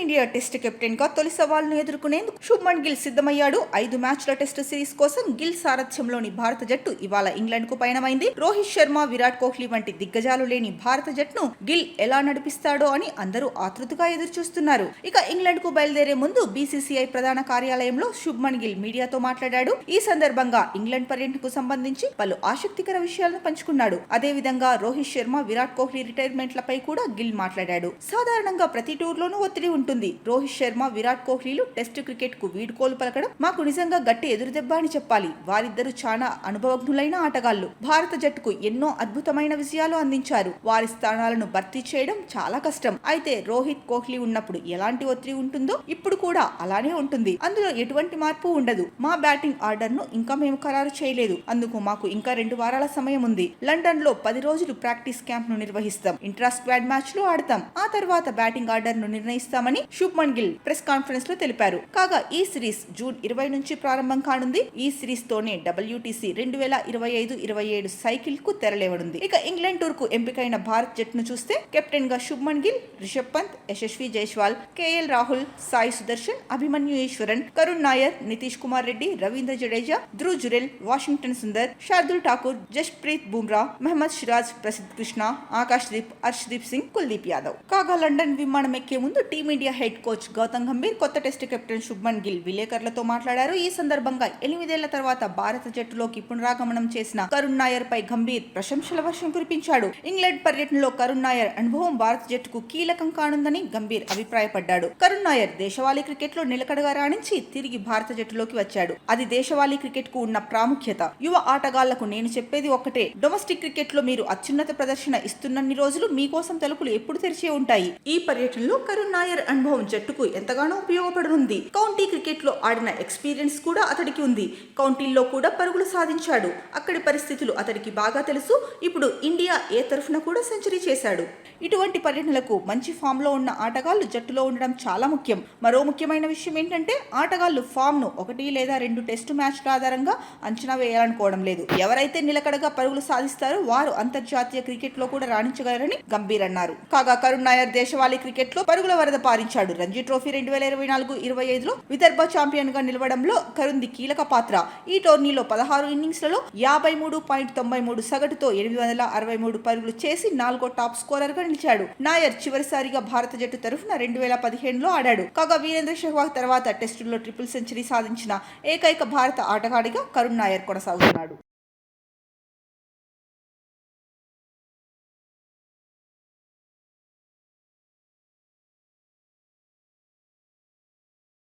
Team India test captain గా తొలి సవాల్ను ఎదుర్కొనేందుకు శుభ్మన్ గిల్ సిద్ధమయ్యాడు. 5 మ్యాచ్ల టెస్ట్ సిరీస్ కోసం గిల్ సారథ్యంలోని భారత జట్టు ఇవాళ ఇంగ్లాండ్ కు పయనమైంది. రోహిత్ శర్మ, విరాట్ కోహ్లీ వంటి దిగ్గజాలు లేని భారత జట్టును గిల్ ఎలా నడిపిస్తాడో అని అందరూ ఆతృతగా ఎదురుచూస్తున్నారు. ఇక ఇంగ్లాండ్ కు బయలుదేరే ముందు బీసీసీఐ ప్రధాన కార్యాలయంలో శుభ్మన్ గిల్ మీడియాతో మాట్లాడాడు. ఈ సందర్భంగా ఇంగ్లాండ్ పర్యటనకు సంబంధించి పలు ఆసక్తికర విషయాలను పంచుకున్నాడు. అదేవిధంగా రోహిత్ శర్మ, విరాట్ కోహ్లీ రిటైర్మెంట్లపై కూడా గిల్ మాట్లాడాడు. సాధారణంగా ప్రతి టూర్లోనూ ఒత్తిడి ఉంటుంది. రోహిత్ శర్మ, విరాట్ కోహ్లీలు టెస్ట్ క్రికెట్ కు వీడ్కోలు పలకడం మాకు నిజంగా గట్టి ఎదురుదెబ్బ అని చెప్పాలి. వారిద్దరూ చాలా అనుభవజ్ఞులైన ఆటగాళ్లు. భారత జట్టుకు ఎన్నో అద్భుతమైన విజయాలు అందించారు. వారి స్థానాలను భర్తీ చేయడం చాలా కష్టం. అయితే రోహిత్, కోహ్లీ ఉన్నప్పుడు ఎలాంటి ఒత్తిడి ఉంటుందో ఇప్పుడు కూడా అలానే ఉంటుంది. అందులో ఎటువంటి మార్పు ఉండదు. మా బ్యాటింగ్ ఆర్డర్ ను ఇంకా మేము ఖరారు చేయలేదు. అందుకు మాకు ఇంకా 2 వారాల సమయం ఉంది. లండన్ లో 10 రోజులు ప్రాక్టీస్ క్యాంప్ ను నిర్వహిస్తాం. ఇంట్రా స్క్వాడ్ మ్యాచ్ లో ఆడతాం. ఆ తర్వాత బ్యాటింగ్ ఆర్డర్ ను నిర్ణయిస్తామని శుభ్మన్ గిల్ ప్రెస్ కాన్ఫరెన్స్ లో తెలిపారు. కాగా ఈ సిరీస్ జూన్ 20 నుంచి ప్రారంభం కానుంది. ఈ సిరీస్ తోనే WTC 2025-27 సైకిల్ కు తెరలేవనుంది. ఇక ఇంగ్లాండ్ టూర్ కు ఎంపికైన భారత్ జట్టును చూస్తే కెప్టెన్ గా శుభ్మన్ గిల్, రిషబ్ పంత్, యశస్వి జైస్వాల్, కేఎల్ రాహుల్, సాయి సుదర్శన్, అభిమన్యు ఈశ్వరన్, కరుణ్ నాయర్, నితీష్ కుమార్ రెడ్డి, రవీంద్ర జడేజా, ధ్రువ్ జురెల్, వాషింగ్టన్ సుందర్, శార్దుల్ ఠాకూర్, జస్ప్రీత్ బుమ్రా, మహమ్మద్ సిరాజ్, ప్రసిద్ కృష్ణ, ఆకాష్ దీప్, హర్షదీప్ సింగ్, కుల్దీప్ యాదవ్. కాగా లండన్ విమానం ఎక్కే ముందు team India head coach Gautam Gambhir, కొత్త టెస్ట్ కెప్టెన్ శుభ్మన్ గిల్ విలేకరులతో మాట్లాడారు. ఈ సందర్భంగా 8 ఏళ్ల తర్వాత భారత జట్టులోకి పునరాగమనం చేసిన కరుణ్ నాయర్ పై గంభీర్ ప్రశంసల వర్షం కురిపించాడు. ఇంగ్లాండ్ పర్యటనలో కరుణ్ నాయర్ అనుభవం భారత జట్టుకు కీలకం కానుందని గంభీర్ అభిప్రాయపడ్డాడు. కరుణ్ నాయర్ దేశవాళీ క్రికెట్ లో నిలకడగా రాణించి తిరిగి భారత జట్టులోకి వచ్చాడు. అది దేశవాళీ క్రికెట్ కు ఉన్న ప్రాముఖ్యత. యువ ఆటగాళ్లకు నేను చెప్పేది ఒక్కటే, డొమెస్టిక్ క్రికెట్ లో మీరు అత్యున్నత ప్రదర్శన ఇస్తున్నన్ని రోజులు మీకోసం తలుపులు ఎప్పుడు తెరిచే ఉంటాయి. ఈ పర్యటనలో కరుణ్ నాయర్ అనుభవం జట్టుకు ఎంతగానో ఉపయోగపడనుంది. కౌంటీ క్రికెట్ లో ఆడిన ఎక్స్పీరియన్స్ కూడా అతడికి ఉంది. కౌంటీల్లో కూడా పరుగులు సాధించాడు. అక్కడి పరిస్థితులు అతడికి బాగా తెలుసు. ఇప్పుడు ఇండియా ఏ తరఫున కూడా సెంచరీ చేశాడు. ఇటువంటి పర్యటనలకు మంచి ఫామ్ లో ఉన్న ఆటగాళ్లు జట్టులో ఉండడం చాలా ముఖ్యం. మరో ముఖ్యమైన విషయం ఏంటంటే ఆటగాళ్లు ఫామ్ ను 1 లేదా 2 టెస్టు మ్యాచ్ల ఆధారంగా అంచనా వేయాలనుకోవడం లేదు. ఎవరైతే నిలకడగా పరుగులు సాధిస్తారో వారు అంతర్జాతీయ క్రికెట్ లో కూడా రాణించగలరని గంభీర్ అన్నారు. కాగా కరుణ్ నాయర్ దేశవాళీ క్రికెట్ లో పరుగుల వరద పారించాడు. రంజీ ట్రోఫీ 2024-25లో విదర్భ ఛాంపియన్ గా నిలవడంలో కరుణ్ది కీలక పాత్ర. ఈ టోర్నీలో 16 ఇన్నింగ్స్లలో 53.93 సగటుతో 863 పరుగులు చేసి 4వ టాప్ స్కోరర్ గా నిలిచాడు. నాయర్ చివరిసారిగా భారత జట్టు తరఫున 2015లో ఆడాడు. కాగా వీరేంద్ర సెహ్వాగ్ తర్వాత టెస్టుల్లో ట్రిపుల్ సెంచరీ సాధించిన ఏకైక భారత ఆటగాడిగా కరుణ్ నాయర్ కొనసాగుతున్నాడు.